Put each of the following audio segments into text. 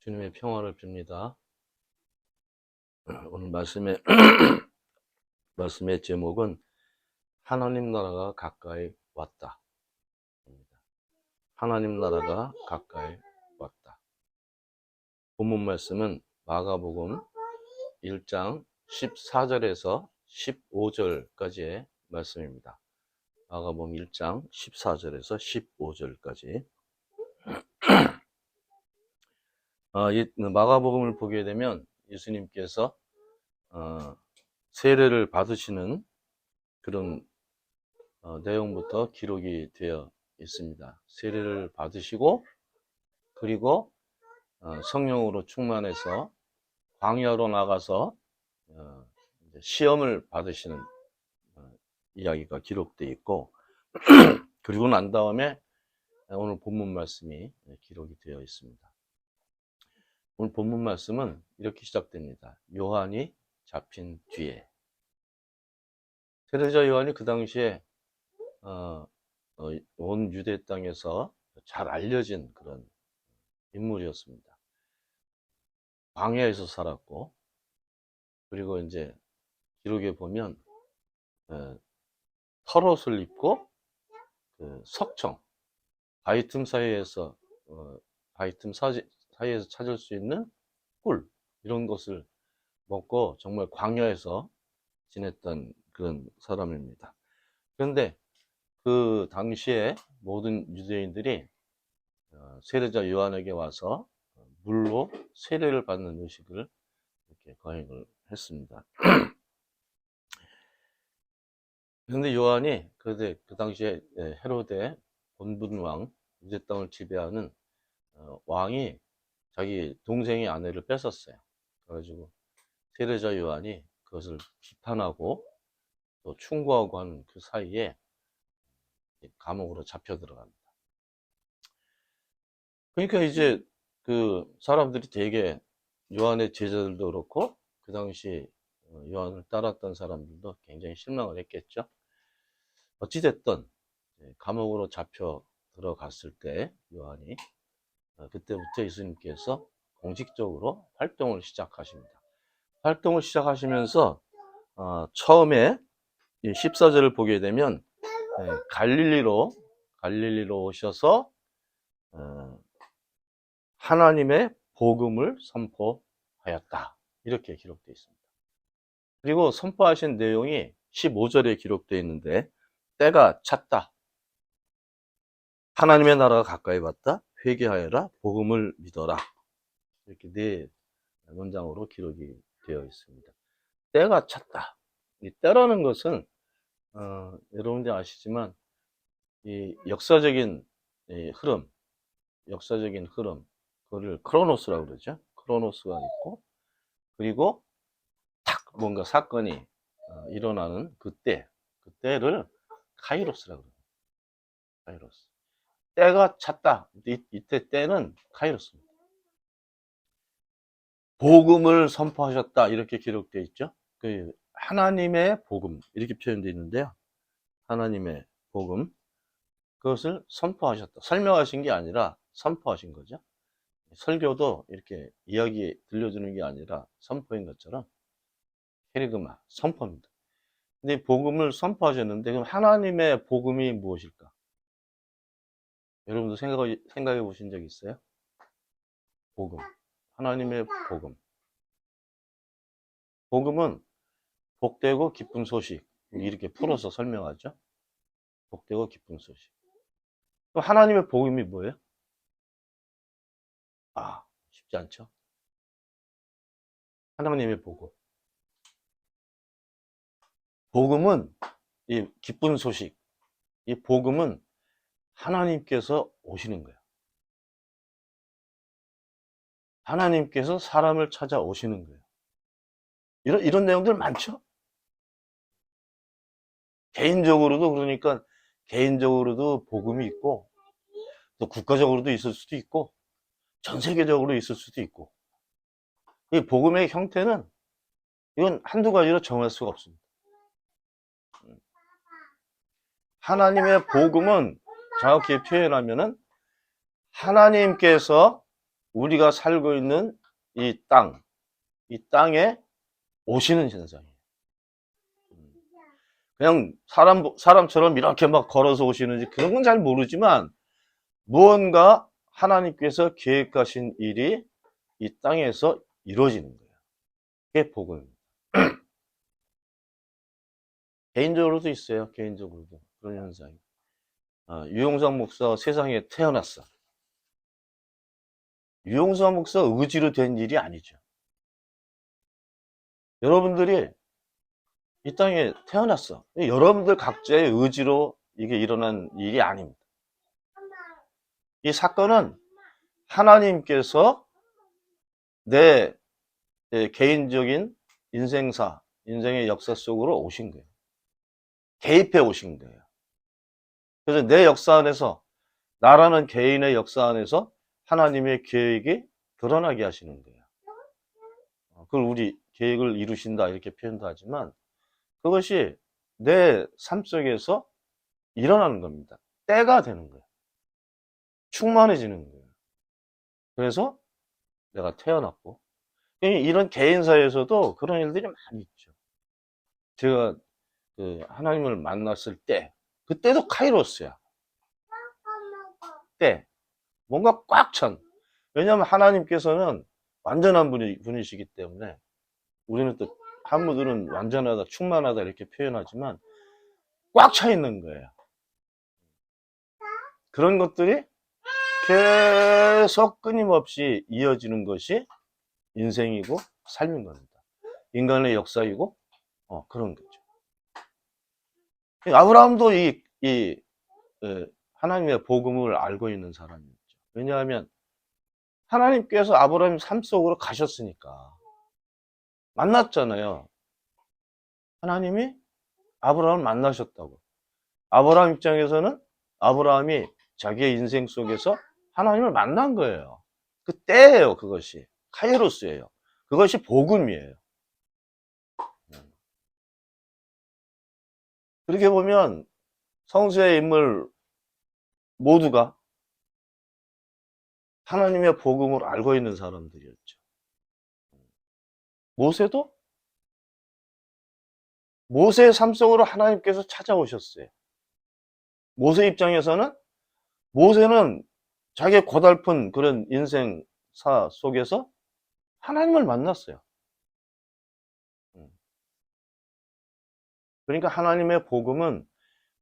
주님의 평화를 빕니다. 오늘 말씀의 제목은 하나님 나라가 가까이 왔다. 하나님 나라가 가까이 왔다. 본문 말씀은 마가복음 1장 14절에서 15절까지의 말씀입니다. 마가복음 1장 14절에서 15절까지. 이 마가복음을 보게 되면 예수님께서 세례를 받으시는 그런 내용부터 기록이 되어 있습니다. 세례를 받으시고 그리고 성령으로 충만해서 광야로 나가서 시험을 받으시는 이야기가 기록되어 있고 그리고 난 다음에 오늘 본문 말씀이 기록이 되어 있습니다. 오늘 본문 말씀은 이렇게 시작됩니다. 요한이 잡힌 뒤에. 세례자 요한이 그 당시에 온 유대 땅에서 잘 알려진 그런 인물이었습니다. 광야에서 살았고, 그리고 이제 기록에 보면 털옷을 입고 그 석청, 바위 틈 사이에서 찾을 수 있는 꿀 이런 것을 먹고 정말 광야에서 지냈던 그런 사람입니다. 그런데 그 당시에 모든 유대인들이 세례자 요한에게 와서 물로 세례를 받는 의식을 이렇게 거행을 했습니다. 그런데 요한이 그 당시에 헤로데 본분왕 유대 땅을 지배하는 왕이 자기 동생의 아내를 뺏었어요. 그래가지고 세례자 요한이 그것을 비판하고 또 충고하고 하는 그 사이에 감옥으로 잡혀 들어갑니다. 그러니까 이제 그 사람들이 되게 요한의 제자들도 그렇고 그 당시 요한을 따랐던 사람들도 굉장히 실망을 했겠죠. 어찌됐든 감옥으로 잡혀 들어갔을 때 요한이 그때부터 예수님께서 공식적으로 활동을 시작하십니다. 활동을 시작하시면서 처음에 14절을 보게 되면 갈릴리로 오셔서 하나님의 복음을 선포하였다. 이렇게 기록되어 있습니다. 그리고 선포하신 내용이 15절에 기록되어 있는데 때가 찼다. 하나님의 나라가 가까이 왔다. 회개하여라. 복음을 믿어라. 이렇게 네 문장으로 기록이 되어 있습니다. 때가 찼다. 이 때라는 것은 여러분들 아시지만 이 역사적인 흐름, 그거를 크로노스라고 그러죠. 크로노스가 있고 그리고 탁 뭔가 사건이 일어나는 그때를 카이로스라고 그래요. 카이로스. 때가 찼다. 이때 때는 카이로스입니다. 복음을 선포하셨다. 이렇게 기록되어 있죠. 그 하나님의 복음 이렇게 표현되어 있는데요. 하나님의 복음 그것을 선포하셨다. 설명하신 게 아니라 선포하신 거죠. 설교도 이렇게 이야기 들려주는 게 아니라 선포인 것처럼 케리그마 선포입니다. 근데 복음을 선포하셨는데 그럼 하나님의 복음이 무엇일까? 여러분도 생각해 보신 적 있어요? 복음. 하나님의 복음. 복음은 복되고 기쁜 소식. 이렇게 풀어서 설명하죠. 복되고 기쁜 소식. 그럼 하나님의 복음이 뭐예요? 쉽지 않죠? 하나님의 복음. 복음은 이 기쁜 소식. 이 복음은 하나님께서 오시는 거예요. 하나님께서 사람을 찾아오시는 거예요. 이런 내용들 많죠? 그러니까 개인적으로도 복음이 있고, 또 국가적으로도 있을 수도 있고, 전 세계적으로 있을 수도 있고. 이 복음의 형태는 이건 한두 가지로 정할 수가 없습니다. 하나님의 복음은 정확히 표현하면은 하나님께서 우리가 살고 있는 이 땅에 오시는 현상이에요. 그냥 사람처럼 이렇게 막 걸어서 오시는지 그런 건 잘 모르지만 무언가 하나님께서 계획하신 일이 이 땅에서 이루어지는 거예요. 그게 복음입니다. 개인적으로도 있어요. 개인적으로도 그런 현상이. 유용상 목사가 세상에 태어났어. 유용상 목사 의지로 된 일이 아니죠. 여러분들이 이 땅에 태어났어. 여러분들 각자의 의지로 이게 일어난 일이 아닙니다. 이 사건은 하나님께서 내 개인적인 인생의 역사 속으로 오신 거예요. 개입해 오신 거예요. 그래서 내 역사 안에서, 나라는 개인의 역사 안에서 하나님의 계획이 드러나게 하시는 거예요. 그걸 우리 계획을 이루신다 이렇게 표현도 하지만 그것이 내 삶 속에서 일어나는 겁니다. 때가 되는 거예요. 충만해지는 거예요. 그래서 내가 태어났고, 이런 개인사에서도 그런 일들이 많이 있죠. 제가 하나님을 만났을 때, 그때도 카이로스야. 때. 뭔가 꽉 찬. 왜냐하면 하나님께서는 완전한 분이시기 때문에, 우리는 또 한무들은 완전하다, 충만하다 이렇게 표현하지만 꽉 차 있는 거예요. 그런 것들이 계속 끊임없이 이어지는 것이 인생이고 삶인 겁니다. 인간의 역사이고 그런 거죠. 아브라함도 하나님의 복음을 알고 있는 사람이었죠. 왜냐하면 하나님께서 아브라함 삶 속으로 가셨으니까. 만났잖아요. 하나님이 아브라함을 만나셨다고. 아브라함 입장에서는 아브라함이 자기의 인생 속에서 하나님을 만난 거예요. 그 때예요, 그것이. 카이로스예요. 그것이 복음이에요. 그렇게 보면 성서의 인물 모두가 하나님의 복음을 알고 있는 사람들이었죠. 모세의 삶 속으로 하나님께서 찾아오셨어요. 모세 입장에서는, 모세는 자기의 고달픈 그런 인생사 속에서 하나님을 만났어요. 그러니까 하나님의 복음은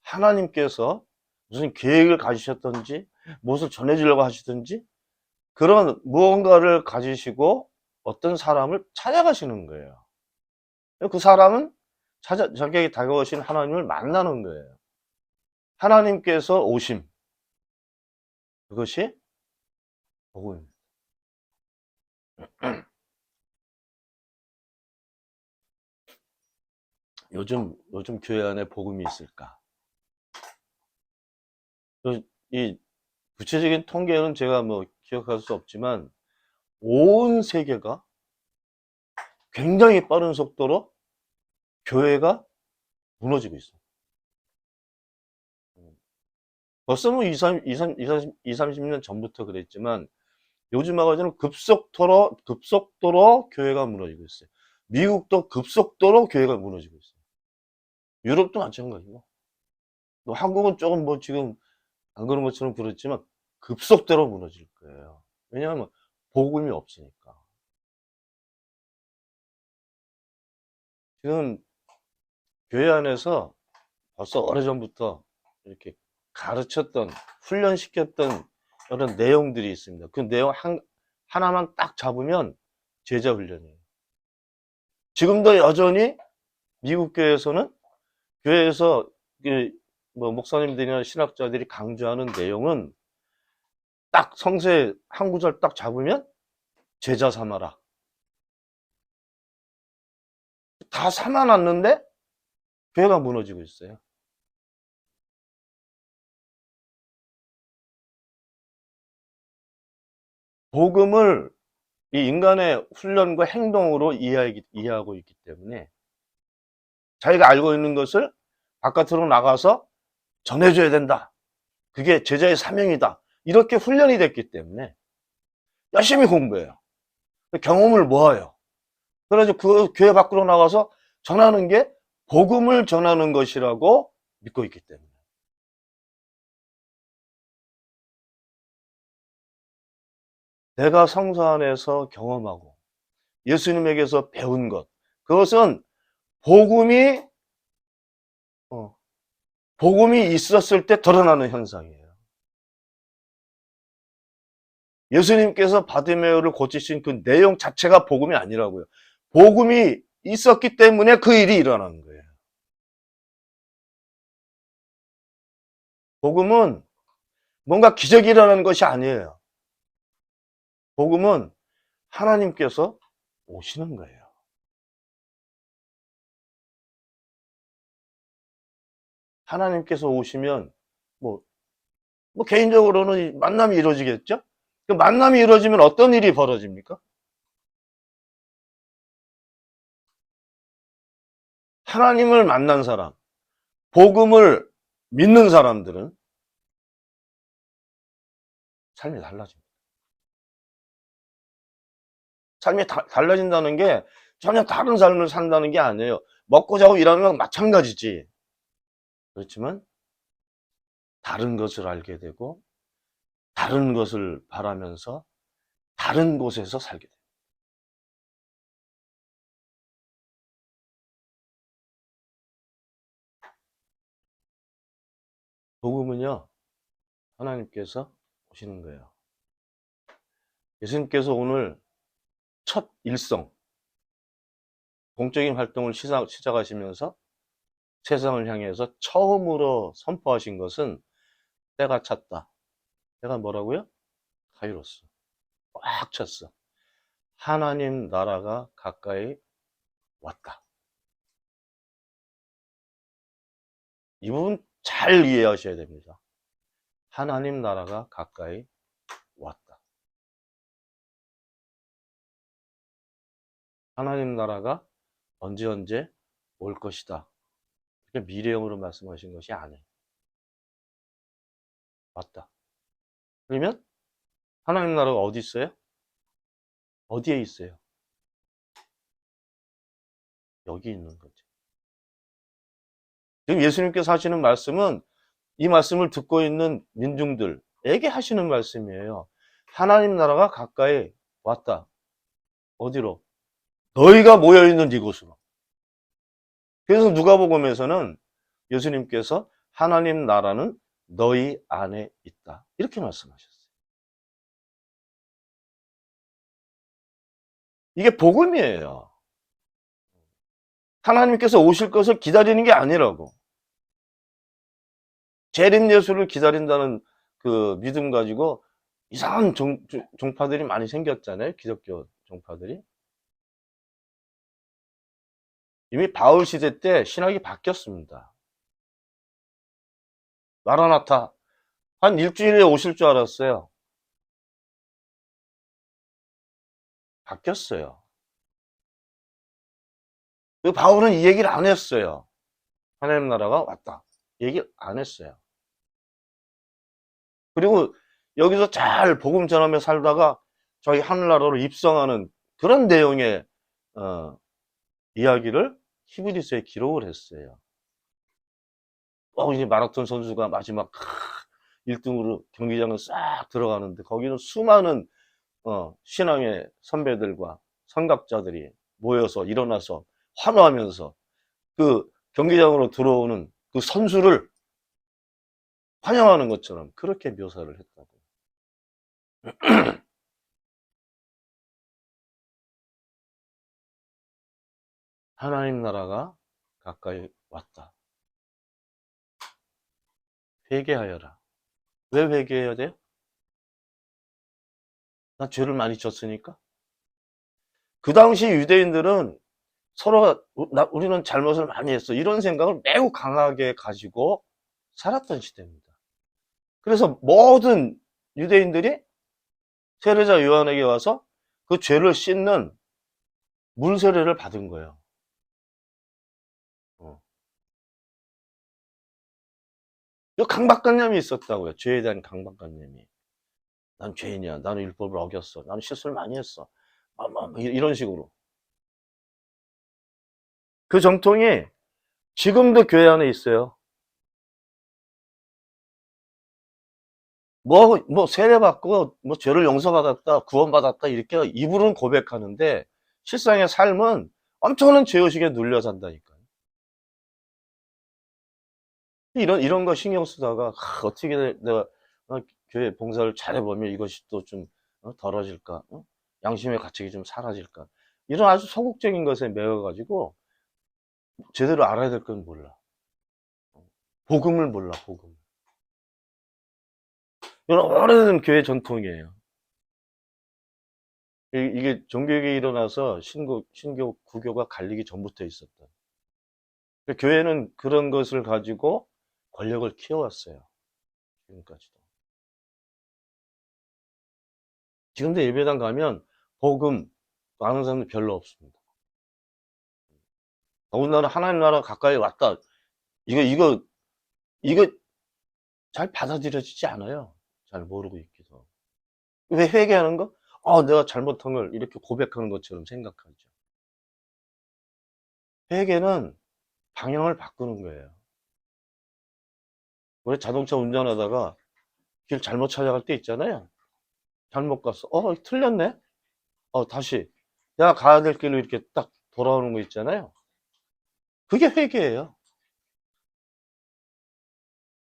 하나님께서 무슨 계획을 가지셨든지 무엇을 전해주려고 하시든지 그런 무언가를 가지시고 어떤 사람을 찾아가시는 거예요. 그 사람은 자기에게 다가오신 하나님을 만나는 거예요. 하나님께서 오심. 그것이 복음입니다. 요즘 교회 안에 복음이 있을까? 이 구체적인 통계는 제가 뭐 기억할 수 없지만 온 세계가 굉장히 빠른 속도로 교회가 무너지고 있어요. 벌써 뭐 30년 전부터 그랬지만 요즘 와가지고는 급속도로 교회가 무너지고 있어요. 미국도 급속도로 교회가 무너지고 있어요. 유럽도 마찬가지고. 뭐 한국은 조금 뭐 지금 안 그런 것처럼 그렇지만 급속도로 무너질 거예요. 왜냐하면 복음이 없으니까. 지금 교회 안에서 벌써 오래전부터 이렇게 가르쳤던, 훈련시켰던 이런 내용들이 있습니다. 그 내용 하나만 딱 잡으면 제자 훈련이에요. 지금도 여전히 미국 교회에서는, 교회에서 뭐 목사님들이나 신학자들이 강조하는 내용은 딱 성세 한 구절 딱 잡으면 제자 삼아라. 다 삼아놨는데 교회가 무너지고 있어요. 복음을 이 인간의 훈련과 행동으로 이해하고 있기 때문에 자기가 알고 있는 것을 바깥으로 나가서 전해줘야 된다. 그게 제자의 사명이다. 이렇게 훈련이 됐기 때문에 열심히 공부해요. 경험을 모아요. 그래서 그 교회 밖으로 나가서 전하는 게 복음을 전하는 것이라고 믿고 있기 때문에. 내가 성서 안에서 경험하고 예수님에게서 배운 것, 그것은 복음이 어, 복음이 있었을 때 드러나는 현상이에요. 예수님께서 바디메오를 고치신 그 내용 자체가 복음이 아니라고요. 복음이 있었기 때문에 그 일이 일어나는 거예요. 복음은 뭔가 기적이 일어나는 것이 아니에요. 복음은 하나님께서 오시는 거예요. 하나님께서 오시면 뭐, 개인적으로는 만남이 이루어지겠죠? 그 만남이 이루어지면 어떤 일이 벌어집니까? 하나님을 만난 사람, 복음을 믿는 사람들은 삶이 달라집니다. 삶이 달라진다는 게 전혀 다른 삶을 산다는 게 아니에요. 먹고 자고 일하는 건 마찬가지지. 그렇지만 다른 것을 알게 되고 다른 것을 바라면서 다른 곳에서 살게 돼요. 복음은요, 하나님께서 오시는 거예요. 예수님께서 오늘 첫 일성, 공적인 활동을 시작하시면서 세상을 향해서 처음으로 선포하신 것은 때가 찼다. 때가 뭐라고요? 카이로스. 꽉 찼어. 하나님 나라가 가까이 왔다. 이 부분 잘 이해하셔야 됩니다. 하나님 나라가 가까이 왔다. 하나님 나라가 언제 올 것이다. 미래형으로 말씀하신 것이 아니에요. 왔다. 그러면 하나님 나라가 어디 있어요? 어디에 있어요? 여기 있는 거죠. 지금 예수님께서 하시는 말씀은 이 말씀을 듣고 있는 민중들에게 하시는 말씀이에요. 하나님 나라가 가까이 왔다. 어디로? 너희가 모여있는 이곳으로. 그래서 누가복음에서는 예수님께서 하나님 나라는 너희 안에 있다. 이렇게 말씀하셨어요. 이게 복음이에요. 하나님께서 오실 것을 기다리는 게 아니라고. 재림 예수를 기다린다는 그 믿음 가지고 이상한 종파들이 많이 생겼잖아요. 기독교 종파들이. 이미 바울 시대 때 신학이 바뀌었습니다. 마라나타. 한 일주일에 오실 줄 알았어요. 바뀌었어요. 그 바울은 이 얘기를 안 했어요. 하나님 나라가 왔다. 얘기를 안 했어요. 그리고 여기서 잘 복음 전하며 살다가 저희 하늘나라로 입성하는 그런 내용의 이야기를 히브리서에 기록을 했어요. 이제 마라톤 선수가 마지막 1등으로 경기장을 싹 들어가는데 거기는 수많은 신앙의 선배들과 선각자들이 모여서 일어나서 환호하면서 그 경기장으로 들어오는 그 선수를 환영하는 것처럼 그렇게 묘사를 했다고. 하나님 나라가 가까이 왔다. 회개하여라. 왜 회개해야 돼요? 나 죄를 많이 졌으니까. 그 당시 유대인들은 서로가 우리는 잘못을 많이 했어. 이런 생각을 매우 강하게 가지고 살았던 시대입니다. 그래서 모든 유대인들이 세례자 요한에게 와서 그 죄를 씻는 물 세례를 받은 거예요. 이 강박관념이 있었다고요. 죄에 대한 강박관념이. 난 죄인이야. 나는 율법을 어겼어. 나는 실수를 많이 했어. 이런 식으로. 그 정통이 지금도 교회 안에 있어요. 세례받고, 죄를 용서받았다, 구원받았다, 이렇게 입으로는 고백하는데, 실상의 삶은 엄청난 죄의식에 눌려 산다니까요. 이런 거 신경 쓰다가, 어떻게 내가, 교회 봉사를 잘해보면 이것이 또 좀, 덜어질까? 양심의 가책이 좀 사라질까? 이런 아주 소극적인 것에 매여가지고, 제대로 알아야 될 건 몰라. 복음을 몰라, 복음. 이건 오래된 교회 전통이에요. 이게 종교개혁이 일어나서 신교, 구교가 갈리기 전부터 있었다. 교회는 그런 것을 가지고 권력을 키워왔어요. 지금까지도. 지금도 예배당 가면 복음 아는 사람들 별로 없습니다. 더군다나 하나님 나라 가까이 왔다. 이거 잘 받아들여지지 않아요. 잘 모르고 있기도 하고. 왜 회개하는 거? 내가 잘못한 걸 이렇게 고백하는 것처럼 생각하죠. 회개는 방향을 바꾸는 거예요. 우리 자동차 운전하다가 길 잘못 찾아갈 때 있잖아요. 잘못 갔어. 틀렸네? 다시. 내가 가야 될 길로 이렇게 딱 돌아오는 거 있잖아요. 그게 회개예요.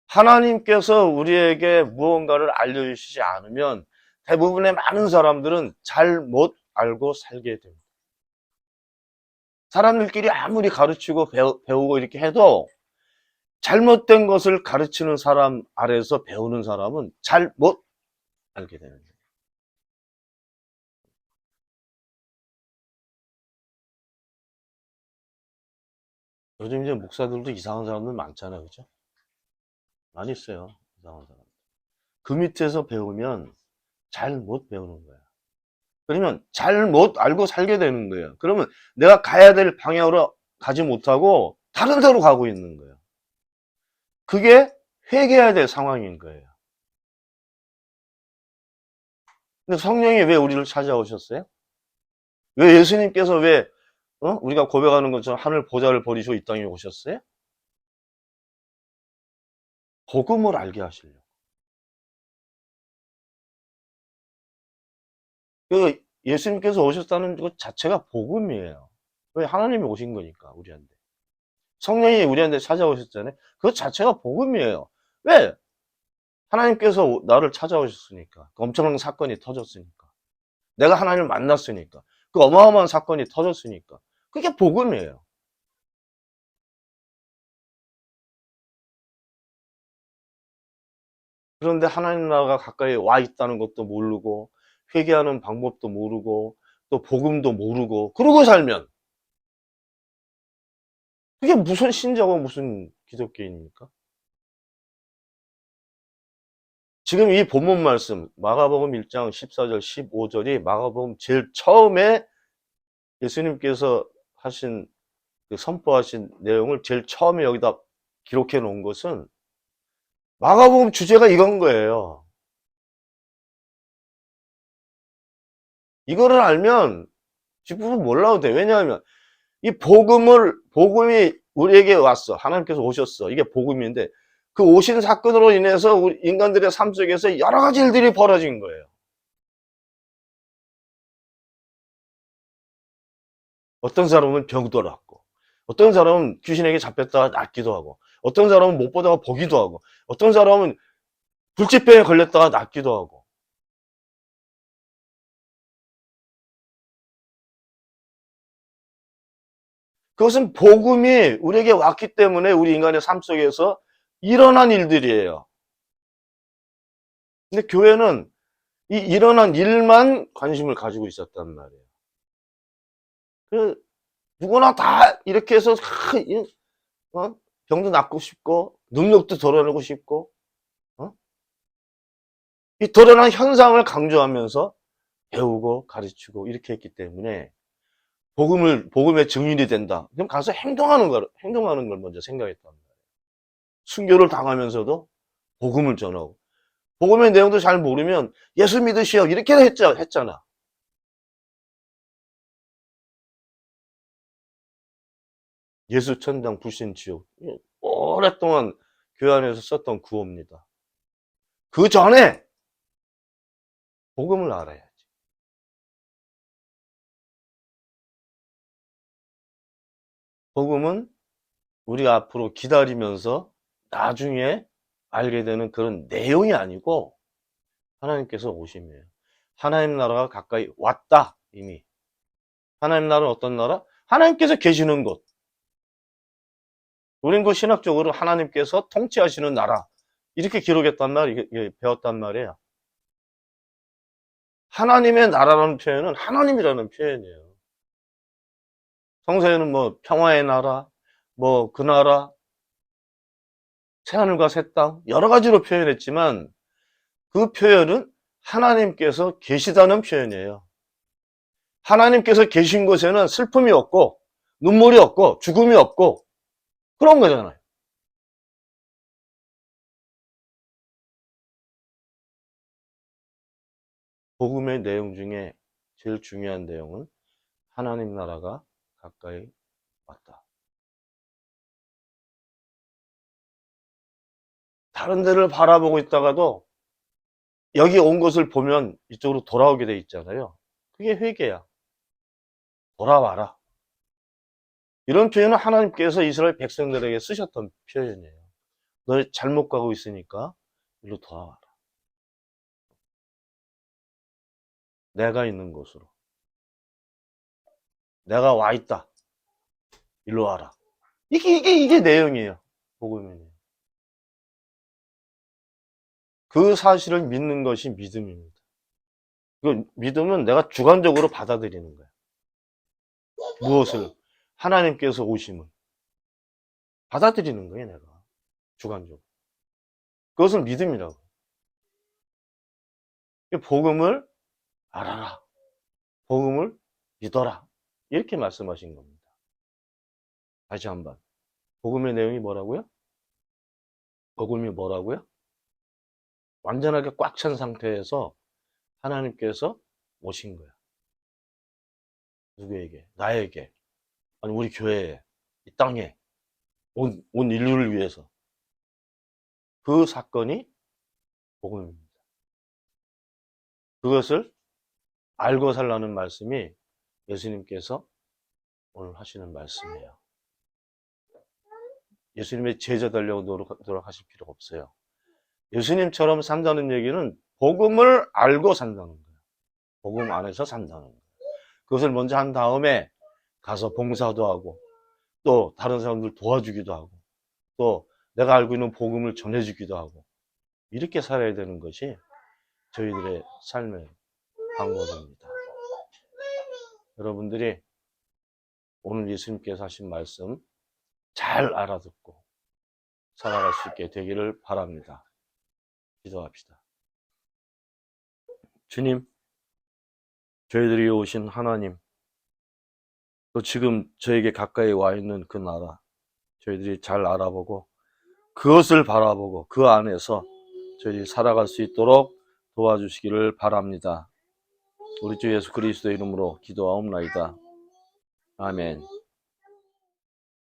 하나님께서 우리에게 무언가를 알려주시지 않으면 대부분의 많은 사람들은 잘 못 알고 살게 됩니다. 사람들끼리 아무리 가르치고 배우고 이렇게 해도 잘못된 것을 가르치는 사람 아래서 배우는 사람은 잘 못 알게 되는 거예요. 요즘 이제 목사들도 이상한 사람들 많잖아요. 그죠? 많이 있어요. 이상한 사람. 그 밑에서 배우면 잘 못 배우는 거야. 그러면 잘 못 알고 살게 되는 거예요. 그러면 내가 가야 될 방향으로 가지 못하고 다른 데로 가고 있는 거예요. 그게 회개해야 될 상황인 거예요. 근데 성령이 왜 우리를 찾아오셨어요? 왜 예수님께서 우리가 고백하는 것처럼 하늘 보좌를 버리시고 이 땅에 오셨어요? 복음을 알게 하시려고. 그 예수님께서 오셨다는 것 자체가 복음이에요. 왜? 하나님이 오신 거니까, 우리한테. 성령이 우리한테 찾아오셨잖아요. 그것 자체가 복음이에요. 왜? 하나님께서 나를 찾아오셨으니까. 그 엄청난 사건이 터졌으니까. 내가 하나님을 만났으니까. 그 어마어마한 사건이 터졌으니까. 그게 복음이에요. 그런데 하나님 나라가 가까이 와 있다는 것도 모르고, 회개하는 방법도 모르고, 또 복음도 모르고, 그러고 살면 그게 무슨 신자고 무슨 기독교인입니까? 지금 이 본문 말씀 마가복음 1장 14절 15절이 마가복음 제일 처음에 예수님께서 하신 선포하신 내용을 제일 처음에 여기다 기록해 놓은 것은 마가복음 주제가 이건 거예요. 이거를 알면 뒷부분 몰라도 돼. 왜냐하면 이 복음이 우리에게 왔어. 하나님께서 오셨어. 이게 복음인데 그 오신 사건으로 인해서 우리 인간들의 삶 속에서 여러 가지 일들이 벌어진 거예요. 어떤 사람은 병도 낫고, 어떤 사람은 귀신에게 잡혔다가 낫기도 하고, 어떤 사람은 못 보다가 보기도 하고, 어떤 사람은 불치병에 걸렸다가 낫기도 하고. 그것은 복음이 우리에게 왔기 때문에 우리 인간의 삶 속에서 일어난 일들이에요. 근데 교회는 이 일어난 일만 관심을 가지고 있었단 말이에요. 그 누구나 다 이렇게 해서 병도 낫고 싶고 능력도 드러내고 싶고 이 드러난 현상을 강조하면서 배우고 가르치고 이렇게 했기 때문에 복음의 증인이 된다. 그럼 가서 행동하는 걸 먼저 생각했단 말이에요. 순교를 당하면서도 복음을 전하고 복음의 내용도 잘 모르면 예수 믿으시오 이렇게 했잖아. 예수 천당 불신 지옥. 오랫동안 교회 안에서 썼던 구호입니다. 그 전에 복음을 알아야지. 복음은 우리가 앞으로 기다리면서 나중에 알게 되는 그런 내용이 아니고 하나님께서 오심이에요. 하나님 나라가 가까이 왔다 이미. 하나님 나라는 어떤 나라? 하나님께서 계시는 곳. 우린 그 신학적으로 하나님께서 통치하시는 나라 이렇게 기록했단 말, 배웠단 말이에요. 하나님의 나라라는 표현은 하나님이라는 표현이에요. 성서에는 뭐 평화의 나라, 뭐 그 나라, 새하늘과 새 땅 여러 가지로 표현했지만 그 표현은 하나님께서 계시다는 표현이에요. 하나님께서 계신 곳에는 슬픔이 없고 눈물이 없고 죽음이 없고 그런 거잖아요. 복음의 내용 중에 제일 중요한 내용은 하나님 나라가 가까이 왔다. 다른 데를 바라보고 있다가도 여기 온 것을 보면 이쪽으로 돌아오게 돼 있잖아요. 그게 회개야. 돌아와라. 이런 표현은 하나님께서 이스라엘 백성들에게 쓰셨던 표현이에요. 너 잘못 가고 있으니까 일로 돌아와라. 내가 있는 곳으로. 내가 와 있다. 일로 와라. 이게 내용이에요. 복음이에요. 그 사실을 믿는 것이 믿음입니다. 그 믿음은 내가 주관적으로 받아들이는 거야. 무엇을? 하나님께서 오심을. 받아들이는 거예요, 내가. 주관적으로. 그것을 믿음이라고. 복음을 알아라. 복음을 믿어라. 이렇게 말씀하신 겁니다. 다시 한번. 복음의 내용이 뭐라고요? 복음이 뭐라고요? 완전하게 꽉 찬 상태에서 하나님께서 오신 거야. 누구에게? 나에게. 아니, 우리 교회에. 이 땅에. 온 인류를 위해서. 그 사건이 복음입니다. 그것을 알고 살라는 말씀이 예수님께서 오늘 하시는 말씀이에요. 예수님의 제자 되려고 노력하실 필요가 없어요. 예수님처럼 산다는 얘기는 복음을 알고 산다는 거예요. 복음 안에서 산다는 거예요. 그것을 먼저 한 다음에 가서 봉사도 하고 또 다른 사람들 도와주기도 하고 또 내가 알고 있는 복음을 전해주기도 하고 이렇게 살아야 되는 것이 저희들의 삶의 방법입니다. 여러분들이 오늘 예수님께서 하신 말씀 잘 알아듣고 살아갈 수 있게 되기를 바랍니다. 기도합시다. 주님, 저희들이 오신 하나님, 또 지금 저에게 가까이 와 있는 그 나라, 저희들이 잘 알아보고 그것을 바라보고 그 안에서 저희들이 살아갈 수 있도록 도와주시기를 바랍니다. 우리 주 예수 그리스도의 이름으로 기도하옵나이다. 아멘.